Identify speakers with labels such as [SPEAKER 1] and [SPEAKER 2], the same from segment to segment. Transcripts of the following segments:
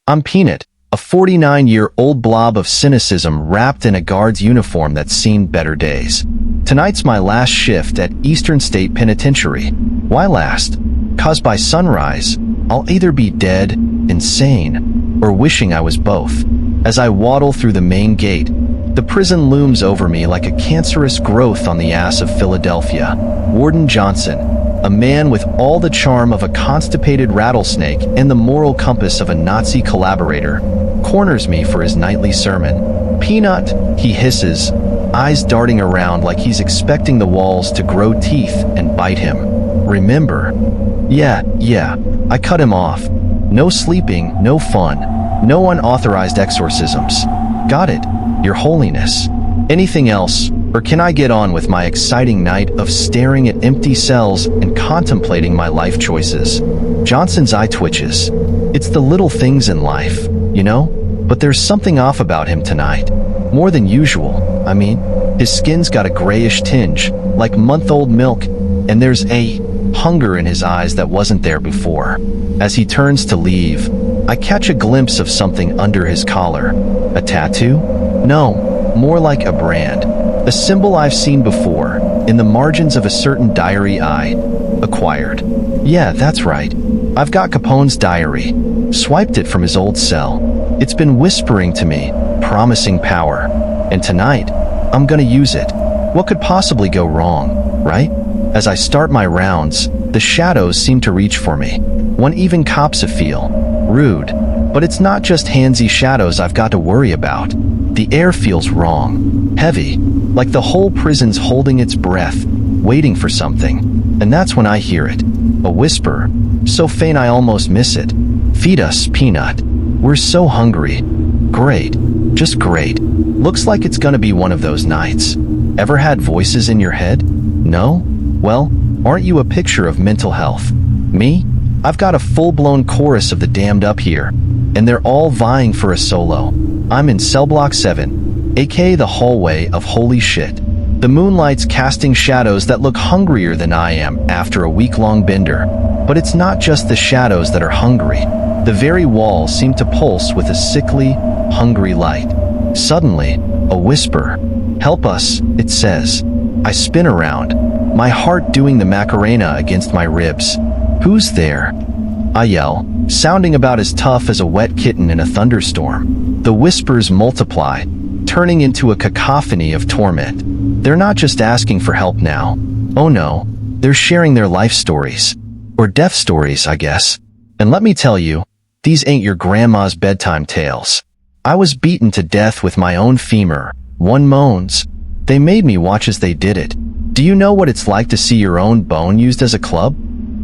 [SPEAKER 1] I'm Peanut, a 49-year-old blob of cynicism wrapped in a guard's uniform that's seen better days. Tonight's my last shift at Eastern State Penitentiary. Why last? 'Cause by sunrise, I'll either be dead, insane, or wishing I was both. As I waddle through the main gate, the prison looms over me like a cancerous growth on the ass of Philadelphia. Warden Johnson, a man with all the charm of a constipated rattlesnake and the moral compass of a Nazi collaborator, corners me for his nightly sermon. "Peanut," he hisses, eyes darting around like he's expecting the walls to grow teeth and bite him. "Remember?" Yeah, I cut him off. No sleeping, no fun, no unauthorized exorcisms. "Got it, Your Holiness. Anything else, or can I get on with my exciting night of staring at empty cells and contemplating my life choices?" Johnson's eye twitches. It's the little things in life, you know? But there's something off about him tonight. More than usual, I mean. His skin's got a grayish tinge, like month-old milk, and there's a hunger in his eyes that wasn't there before. As he turns to leave, I catch a glimpse of something under his collar. A tattoo? No, more like a brand. A symbol I've seen before, in the margins of a certain diary I acquired. Yeah, that's right. I've got Capone's diary. Swiped it from his old cell. It's been whispering to me, promising power. And tonight, I'm gonna use it. What could possibly go wrong, right? As I start my rounds, the shadows seem to reach for me. One even cops a feel. Rude. But it's not just handsy shadows I've got to worry about. The air feels wrong. Heavy. Like the whole prison's holding its breath, waiting for something. And that's when I hear it. A whisper. So faint I almost miss it. "Feed us, Peanut. We're so hungry." Great. Just great. Looks like it's gonna be one of those nights. Ever had voices in your head? No? Well, aren't you a picture of mental health? Me? I've got a full-blown chorus of the damned up here, and they're all vying for a solo. I'm in cell block 7, aka the hallway of holy shit. The moonlight's casting shadows that look hungrier than I am after a week-long bender. But it's not just the shadows that are hungry. The very walls seem to pulse with a sickly, hungry light. Suddenly, a whisper. "Help us," it says. I spin around, my heart doing the Macarena against my ribs. "Who's there?" I yell, sounding about as tough as a wet kitten in a thunderstorm. The whispers multiply, turning into a cacophony of torment. They're not just asking for help now. Oh no, they're sharing their life stories. Or death stories, I guess. And let me tell you, these ain't your grandma's bedtime tales. I was beaten to death with my own femur. One moans. They made me watch as they did it. Do you know what it's like to see your own bone used as a club?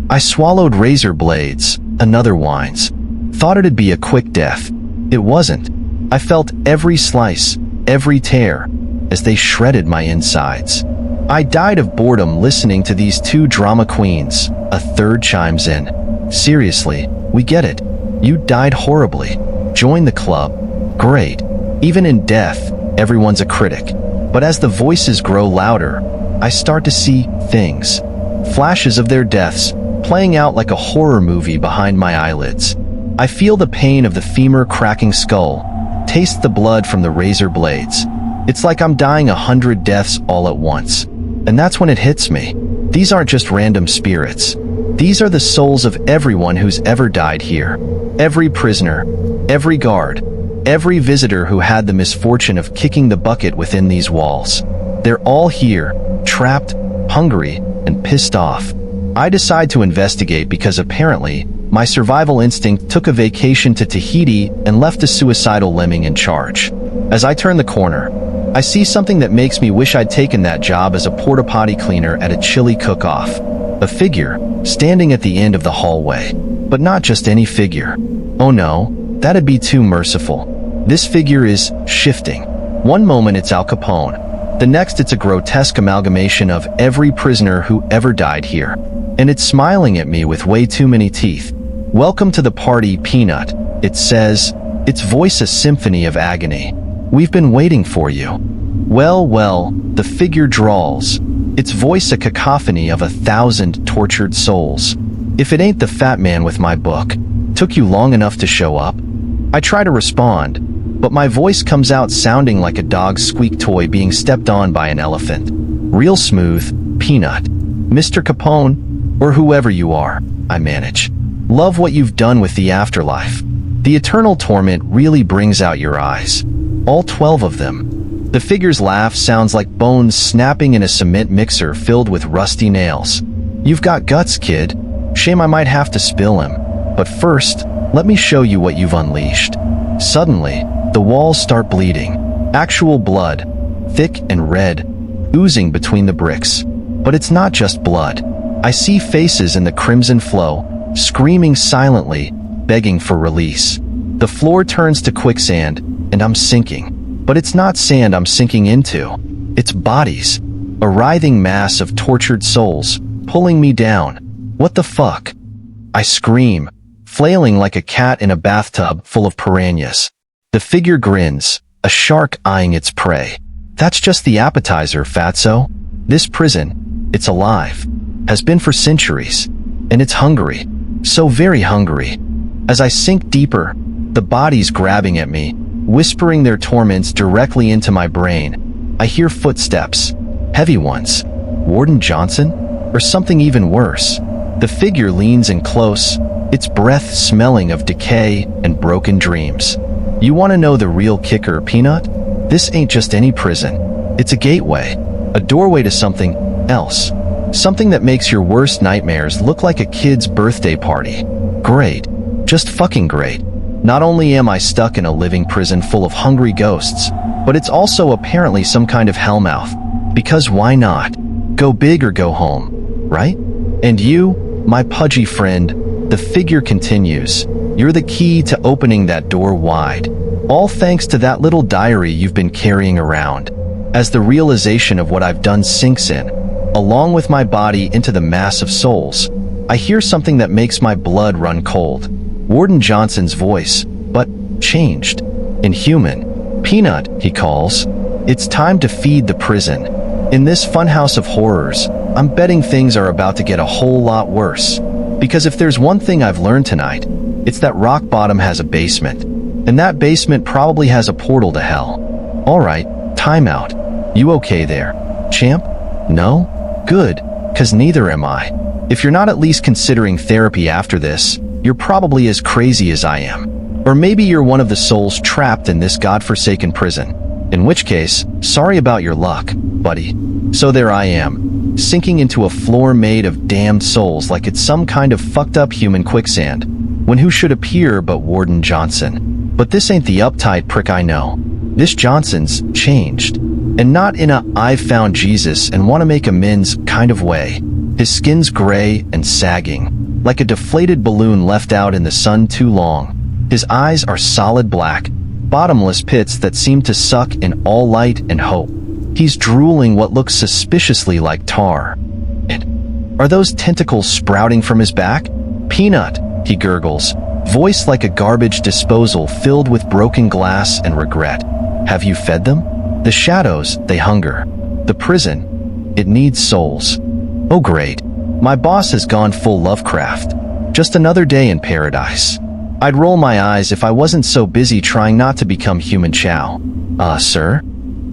[SPEAKER 1] I swallowed razor blades, another whines. Thought it'd be a quick death. It wasn't. I felt every slice, every tear, as they shredded my insides. I died of boredom listening to these two drama queens. A third chimes in. "Seriously, we get it. You died horribly. Join the club. Great. Even in death, everyone's a critic." But as the voices grow louder, I start to see things. Flashes of their deaths, playing out like a horror movie behind my eyelids. I feel the pain of the femur cracking skull, taste the blood from the razor blades. It's like I'm dying 100 deaths all at once. And that's when it hits me. These aren't just random spirits. These are the souls of everyone who's ever died here. Every prisoner, every guard, every visitor who had the misfortune of kicking the bucket within these walls. They're all here, trapped, hungry, and pissed off. I decide to investigate because apparently, my survival instinct took a vacation to Tahiti and left a suicidal lemming in charge. As I turn the corner, I see something that makes me wish I'd taken that job as a porta potty cleaner at a chili cook-off. A figure, standing at the end of the hallway. But not just any figure. Oh no, that'd be too merciful. This figure is shifting. One moment it's Al Capone. The next it's a grotesque amalgamation of every prisoner who ever died here. And it's smiling at me with way too many teeth. "Welcome to the party, Peanut," it says, its voice a symphony of agony. "We've been waiting for you." Well, the figure drawls, its voice a cacophony of 1,000 tortured souls. "If it ain't the fat man with my book. Took you long enough to show up?" I try to respond, but my voice comes out sounding like a dog's squeak toy being stepped on by an elephant. Real smooth, Peanut. Mr. Capone, or whoever you are, I manage. Love what you've done with the afterlife. The eternal torment really brings out your eyes. All 12 of them. The figure's laugh sounds like bones snapping in a cement mixer filled with rusty nails. You've got guts, kid. Shame I might have to spill him. But first, let me show you what you've unleashed. Suddenly, the walls start bleeding. Actual blood, thick and red, oozing between the bricks. But it's not just blood. I see faces in the crimson flow, screaming silently, begging for release. The floor turns to quicksand, and I'm sinking. But it's not sand I'm sinking into. It's bodies. A writhing mass of tortured souls, pulling me down. What the fuck? I scream, flailing like a cat in a bathtub full of piranhas. The figure grins, a shark eyeing its prey. That's just the appetizer, fatso. This prison, it's alive, has been for centuries, and it's hungry, so very hungry. As I sink deeper, the bodies grabbing at me, whispering their torments directly into my brain. I hear footsteps, heavy ones. Warden Johnson? Or something even worse. The figure leans in close, its breath smelling of decay and broken dreams. You want to know the real kicker, Peanut? This ain't just any prison. It's a gateway, a doorway to something else. Something that makes your worst nightmares look like a kid's birthday party. Great. Just fucking great. Not only am I stuck in a living prison full of hungry ghosts, but it's also apparently some kind of hellmouth. Because why not? Go big or go home, right? And you, my pudgy friend, the figure continues. You're the key to opening that door wide. All thanks to that little diary you've been carrying around. As the realization of what I've done sinks in, along with my body into the mass of souls, I hear something that makes my blood run cold. Warden Johnson's voice, but changed. Inhuman. Peanut, he calls. It's time to feed the prison. In this funhouse of horrors, I'm betting things are about to get a whole lot worse. Because if there's one thing I've learned tonight, it's that rock bottom has a basement. And that basement probably has a portal to hell. Alright, time out. You okay there, champ? No? Good, 'cause neither am I. If you're not at least considering therapy after this, you're probably as crazy as I am. Or maybe you're one of the souls trapped in this godforsaken prison. In which case, sorry about your luck, buddy. So there I am, sinking into a floor made of damned souls like it's some kind of fucked up human quicksand, when who should appear but Warden Johnson. But this ain't the uptight prick I know. This Johnson's changed. And not in a I've found Jesus and want to make amends kind of way. His skin's gray and sagging, like a deflated balloon left out in the sun too long. His eyes are solid black, bottomless pits that seem to suck in all light and hope. He's drooling what looks suspiciously like tar. And are those tentacles sprouting from his back? Peanut, he gurgles, voice like a garbage disposal filled with broken glass and regret. Have you fed them? The shadows, they hunger. The prison, it needs souls. Oh great, my boss has gone full Lovecraft. Just another day in paradise. I'd roll my eyes if I wasn't so busy trying not to become human chow. Sir?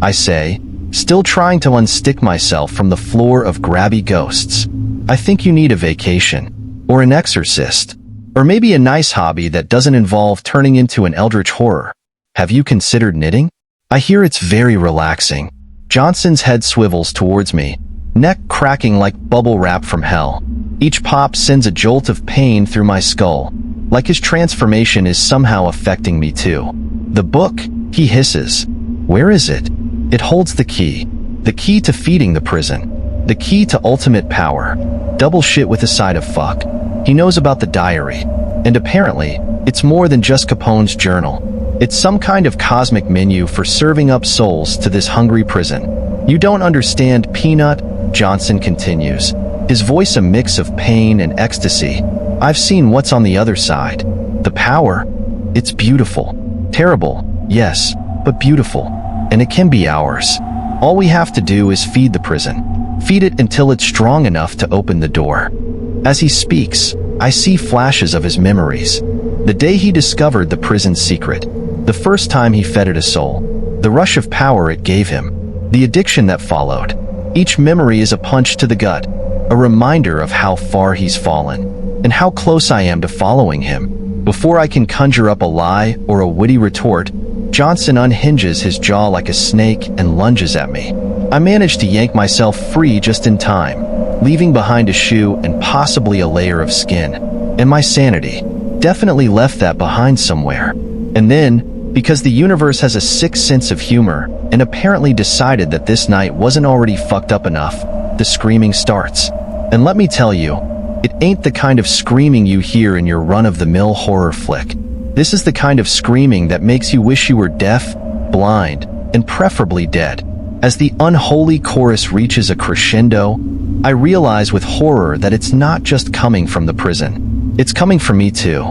[SPEAKER 1] I say, still trying to unstick myself from the floor of grabby ghosts. I think you need a vacation. Or an exorcist. Or maybe a nice hobby that doesn't involve turning into an eldritch horror. Have you considered knitting? I hear it's very relaxing. Johnson's head swivels towards me, neck cracking like bubble wrap from hell. Each pop sends a jolt of pain through my skull, like his transformation is somehow affecting me too. The book, he hisses. Where is it? It holds the key. The key to feeding the prison. The key to ultimate power. Double shit with a side of fuck. He knows about the diary. And apparently, it's more than just Capone's journal. It's some kind of cosmic menu for serving up souls to this hungry prison. You don't understand, Peanut, Johnson continues, his voice a mix of pain and ecstasy. I've seen what's on the other side. The power, it's beautiful. Terrible, yes, but beautiful. And it can be ours. All we have to do is feed the prison. Feed it until it's strong enough to open the door. As he speaks, I see flashes of his memories. The day he discovered the prison's secret. The first time he fed it a soul. The rush of power it gave him. The addiction that followed. Each memory is a punch to the gut. A reminder of how far he's fallen. And how close I am to following him. Before I can conjure up a lie or a witty retort, Johnson unhinges his jaw like a snake and lunges at me. I manage to yank myself free just in time, leaving behind a shoe and possibly a layer of skin. And my sanity. Definitely left that behind somewhere. And then, because the universe has a sick sense of humor and apparently decided that this night wasn't already fucked up enough, the screaming starts. And let me tell you, it ain't the kind of screaming you hear in your run-of-the-mill horror flick. This is the kind of screaming that makes you wish you were deaf, blind, and preferably dead. As the unholy chorus reaches a crescendo, I realize with horror that it's not just coming from the prison. It's coming from me too.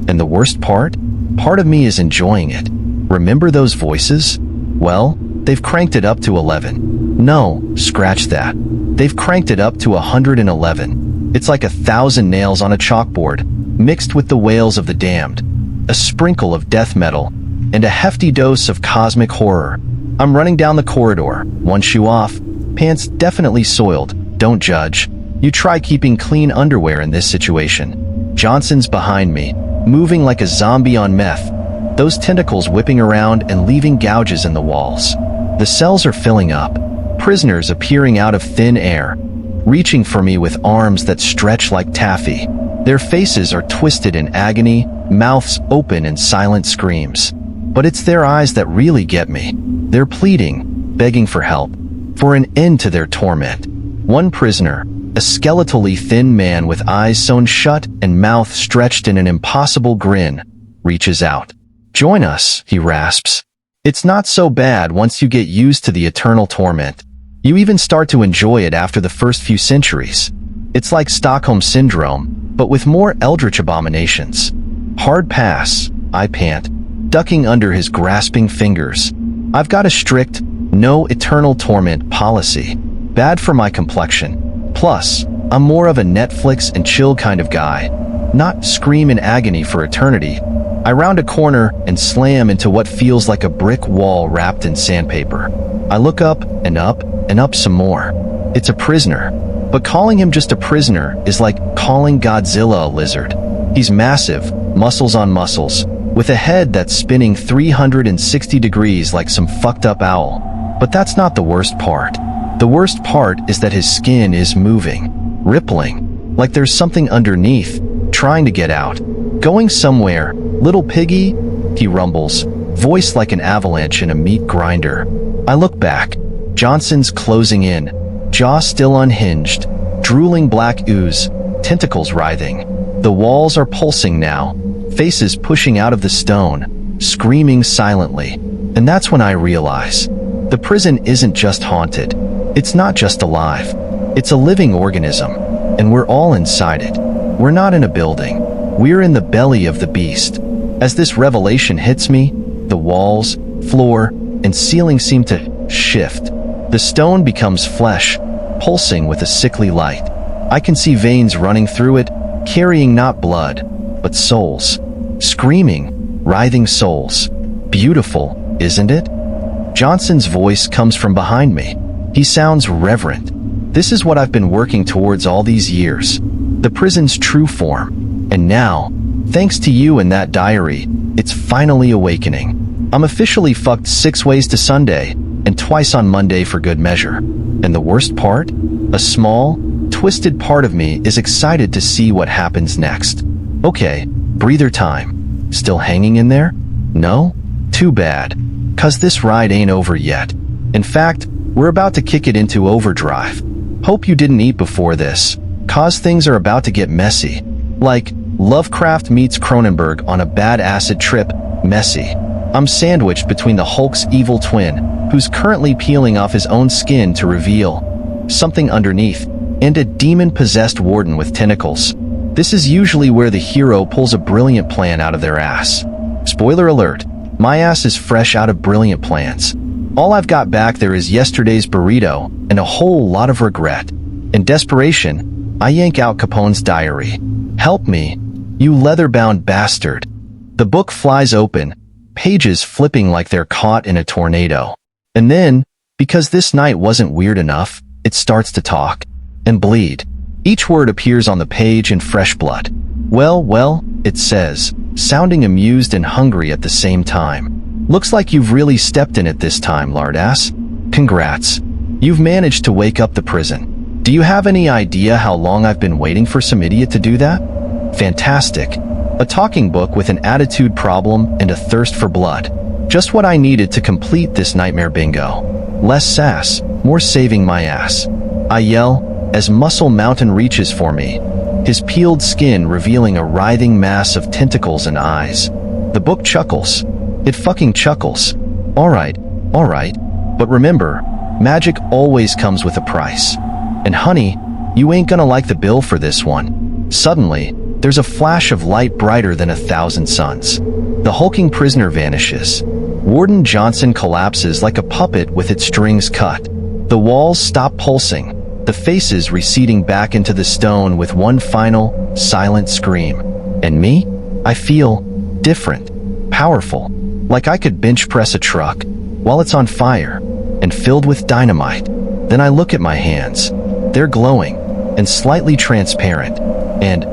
[SPEAKER 1] And the worst part? Part of me is enjoying it. Remember those voices? Well, they've cranked it up to 11. No, scratch that. They've cranked it up to 111. It's like 1,000 nails on a chalkboard, mixed with the wails of the damned. A sprinkle of death metal, and a hefty dose of cosmic horror. I'm running down the corridor, one shoe off, pants definitely soiled, don't judge. You try keeping clean underwear in this situation. Johnson's behind me, moving like a zombie on meth, those tentacles whipping around and leaving gouges in the walls. The cells are filling up, prisoners appearing out of thin air, reaching for me with arms that stretch like taffy. Their faces are twisted in agony, mouths open in silent screams. But it's their eyes that really get me. They're pleading, begging for help, for an end to their torment. One prisoner, a skeletally thin man with eyes sewn shut and mouth stretched in an impossible grin, reaches out. "Join us," he rasps. "It's not so bad once you get used to the eternal torment. You even start to enjoy it after the first few centuries. It's like Stockholm Syndrome, but with more eldritch abominations." "Hard pass," I pant, ducking under his grasping fingers. I've got a strict, no eternal torment policy. Bad for my complexion. Plus, I'm more of a Netflix and chill kind of guy. Not scream in agony for eternity. I round a corner and slam into what feels like a brick wall wrapped in sandpaper. I look up and up some more. It's a prisoner. But calling him just a prisoner is like calling Godzilla a lizard. He's massive, muscles on muscles, with a head that's spinning 360 degrees like some fucked up owl. But that's not the worst part. The worst part is that his skin is moving, rippling, like there's something underneath, trying to get out. "Going somewhere, little piggy," he rumbles, voice like an avalanche in a meat grinder. I look back. Johnson's closing in, jaw still unhinged, drooling black ooze, tentacles writhing. The walls are pulsing now, faces pushing out of the stone, screaming silently. And that's when I realize, the prison isn't just haunted. It's not just alive. It's a living organism, and we're all inside it. We're not in a building. We're in the belly of the beast. As this revelation hits me, the walls, floor, and ceiling seem to shift. The stone becomes flesh, pulsing with a sickly light. I can see veins running through it, carrying not blood, but souls. Screaming, writhing souls. Beautiful, isn't it? Johnson's voice comes from behind me. He sounds reverent. This is what I've been working towards all these years. The prison's true form. And now, thanks to you and that diary, it's finally awakening. I'm officially fucked 6 ways to Sunday, and twice on Monday for good measure. And the worst part? A small, twisted part of me is excited to see what happens next. Okay, breather time. Still hanging in there? No? Too bad. 'Cause this ride ain't over yet. In fact, we're about to kick it into overdrive. Hope you didn't eat before this, 'cause things are about to get messy. Like, Lovecraft meets Cronenberg on a bad acid trip, messy. I'm sandwiched between the Hulk's evil twin, who's currently peeling off his own skin to reveal something underneath, and a demon-possessed warden with tentacles. This is usually where the hero pulls a brilliant plan out of their ass. Spoiler alert, my ass is fresh out of brilliant plans. All I've got back there is yesterday's burrito and a whole lot of regret. In desperation, I yank out Capone's diary. "Help me, you leather-bound bastard." The book flies open, pages flipping like they're caught in a tornado. And then, because this night wasn't weird enough, it starts to talk and bleed. Each word appears on the page in fresh blood. Well, it says, sounding amused and hungry at the same time. Looks like you've really stepped in it this time, lardass. Congrats. You've managed to wake up the prison. Do you have any idea how long I've been waiting for some idiot to do that? Fantastic. A talking book with an attitude problem and a thirst for blood. Just what I needed to complete this nightmare bingo. Less sass, more saving my ass. I yell, as Muscle Mountain reaches for me, his peeled skin revealing a writhing mass of tentacles and eyes. The book chuckles. It fucking chuckles. Alright, but remember, magic always comes with a price. And honey, you ain't gonna like the bill for this one. Suddenly, there's a flash of light brighter than 1,000 suns. The hulking prisoner vanishes. Warden Johnson collapses like a puppet with its strings cut. The walls stop pulsing, the faces receding back into the stone with one final, silent scream. And me? I feel different, powerful, like I could bench press a truck while it's on fire and filled with dynamite. Then I look at my hands. They're glowing and slightly transparent. And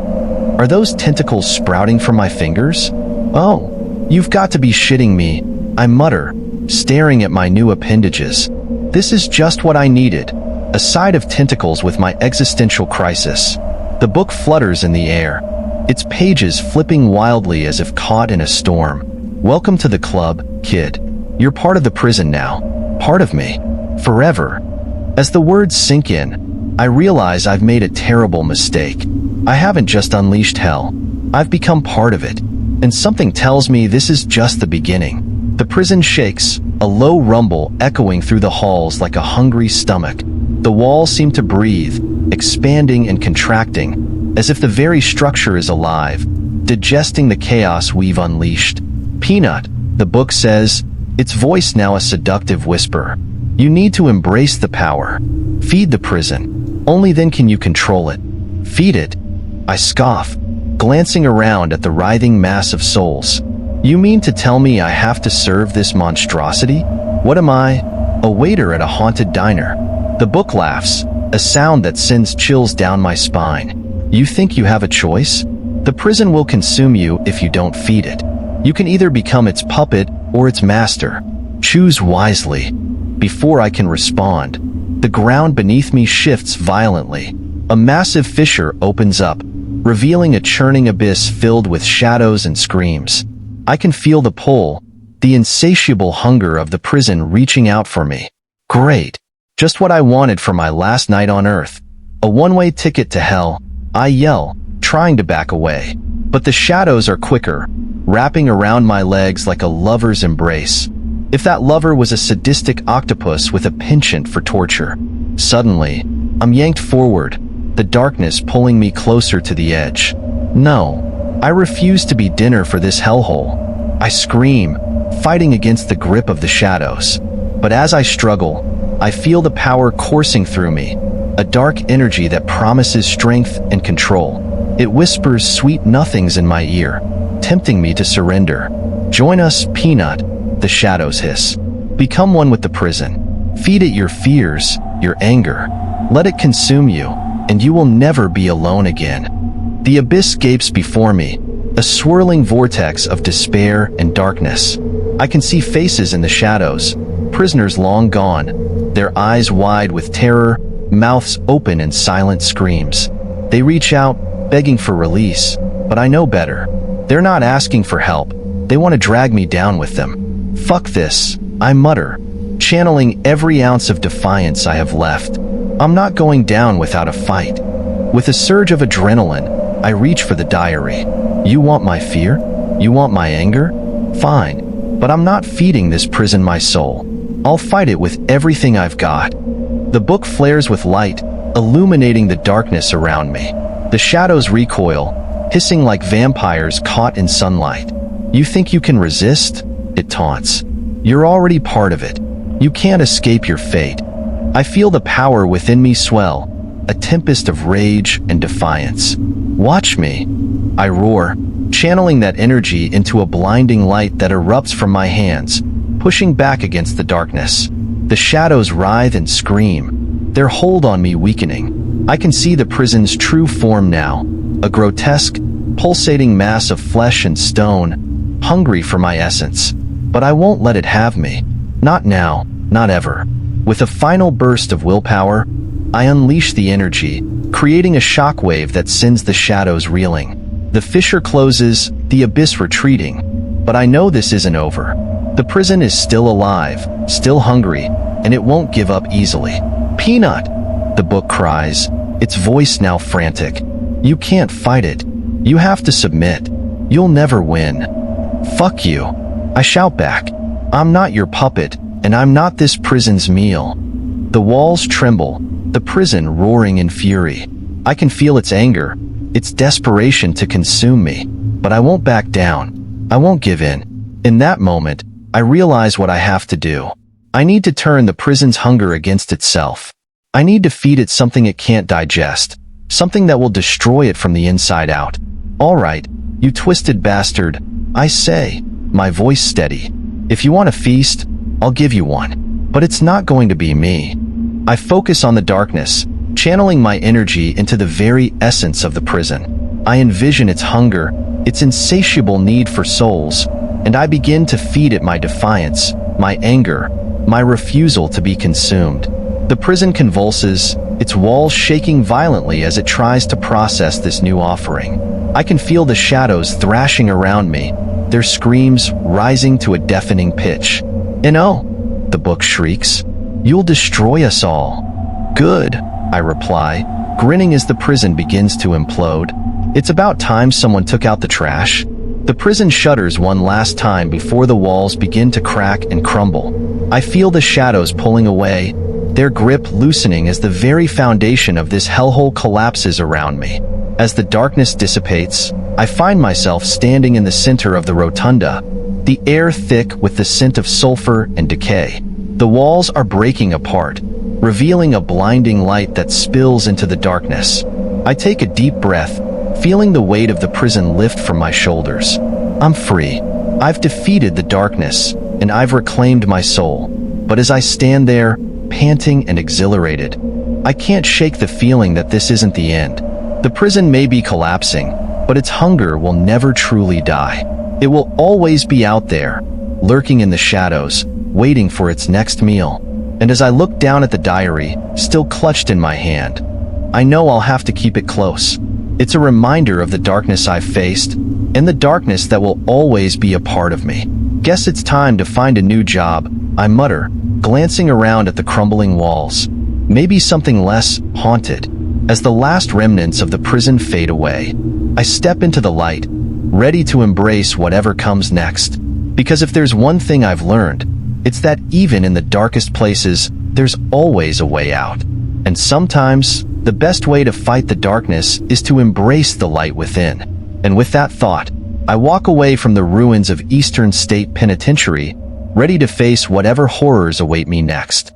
[SPEAKER 1] are those tentacles sprouting from my fingers? Oh, you've got to be shitting me, I mutter, staring at my new appendages. This is just what I needed, a side of tentacles with my existential crisis. The book flutters in the air, its pages flipping wildly as if caught in a storm. Welcome to the club, kid. You're part of the prison now. Part of me. Forever. As the words sink in, I realize I've made a terrible mistake. I haven't just unleashed hell. I've become part of it. And something tells me this is just the beginning. The prison shakes, a low rumble echoing through the halls like a hungry stomach. The walls seem to breathe, expanding and contracting, as if the very structure is alive, digesting the chaos we've unleashed. Peanut, the book says, its voice now a seductive whisper. You need to embrace the power. Feed the prison. Only then can you control it. Feed it. I scoff, glancing around at the writhing mass of souls. You mean to tell me I have to serve this monstrosity? What am I? A waiter at a haunted diner. The book laughs, a sound that sends chills down my spine. You think you have a choice? The prison will consume you if you don't feed it. You can either become its puppet or its master. Choose wisely. Before I can respond, the ground beneath me shifts violently. A massive fissure opens up, revealing a churning abyss filled with shadows and screams. I can feel the pull, the insatiable hunger of the prison reaching out for me. Great. Just what I wanted for my last night on Earth. A one-way ticket to hell. I yell, trying to back away. But the shadows are quicker, wrapping around my legs like a lover's embrace. If that lover was a sadistic octopus with a penchant for torture. Suddenly, I'm yanked forward, the darkness pulling me closer to the edge. No, I refuse to be dinner for this hellhole. I scream, fighting against the grip of the shadows. But as I struggle, I feel the power coursing through me, a dark energy that promises strength and control. It whispers sweet nothings in my ear, tempting me to surrender. Join us, Peanut, the shadows hiss. Become one with the prison. Feed it your fears, your anger. Let it consume you, and you will never be alone again. The abyss gapes before me, a swirling vortex of despair and darkness. I can see faces in the shadows, prisoners long gone, their eyes wide with terror, mouths open in silent screams. They reach out, begging for release, but I know better. They're not asking for help. They want to drag me down with them. Fuck this, I mutter, channeling every ounce of defiance I have left. I'm not going down without a fight. With a surge of adrenaline, I reach for the diary. You want my fear? You want my anger? Fine, but I'm not feeding this prison my soul. I'll fight it with everything I've got. The book flares with light, illuminating the darkness around me. The shadows recoil, hissing like vampires caught in sunlight. You think you can resist? It taunts. You're already part of it. You can't escape your fate. I feel the power within me swell, a tempest of rage and defiance. Watch me, I roar, channeling that energy into a blinding light that erupts from my hands, pushing back against the darkness. The shadows writhe and scream, their hold on me weakening. I can see the prison's true form now, a grotesque, pulsating mass of flesh and stone, hungry for my essence. But I won't let it have me. Not now, not ever. With a final burst of willpower, I unleash the energy, creating a shockwave that sends the shadows reeling. The fissure closes, the abyss retreating. But I know this isn't over. The prison is still alive, still hungry, and it won't give up easily. "Peanut!" the book cries, its voice now frantic. "You can't fight it. You have to submit. You'll never win." "Fuck you," I shout back. "I'm not your puppet, and I'm not this prison's meal." The walls tremble, the prison roaring in fury. I can feel its anger, its desperation to consume me. But I won't back down. I won't give in. In that moment, I realize what I have to do. I need to turn the prison's hunger against itself. I need to feed it something it can't digest, something that will destroy it from the inside out. "All right, you twisted bastard," I say, my voice steady. "If you want a feast, I'll give you one. But it's not going to be me." I focus on the darkness, channeling my energy into the very essence of the prison. I envision its hunger, its insatiable need for souls, and I begin to feed it my defiance, my anger, my refusal to be consumed. The prison convulses, its walls shaking violently as it tries to process this new offering. I can feel the shadows thrashing around me, their screams rising to a deafening pitch. "No," the book shrieks. "You'll destroy us all." "Good," I reply, grinning as the prison begins to implode. It's about time someone took out the trash. The prison shudders one last time before the walls begin to crack and crumble. I feel the shadows pulling away, their grip loosening as the very foundation of this hellhole collapses around me. As the darkness dissipates, I find myself standing in the center of the rotunda, the air thick with the scent of sulfur and decay. The walls are breaking apart, revealing a blinding light that spills into the darkness. I take a deep breath, feeling the weight of the prison lift from my shoulders. I'm free. I've defeated the darkness, and I've reclaimed my soul. But as I stand there, panting and exhilarated, I can't shake the feeling that this isn't the end. The prison may be collapsing, but its hunger will never truly die. It will always be out there, lurking in the shadows, waiting for its next meal. And as I look down at the diary, still clutched in my hand, I know I'll have to keep it close. It's a reminder of the darkness I've faced, and the darkness that will always be a part of me. Guess it's time to find a new job, I mutter, glancing around at the crumbling walls. Maybe something less haunted. As the last remnants of the prison fade away, I step into the light, ready to embrace whatever comes next. Because if there's one thing I've learned, it's that even in the darkest places, there's always a way out. And sometimes, the best way to fight the darkness is to embrace the light within. And with that thought, I walk away from the ruins of Eastern State Penitentiary, ready to face whatever horrors await me next.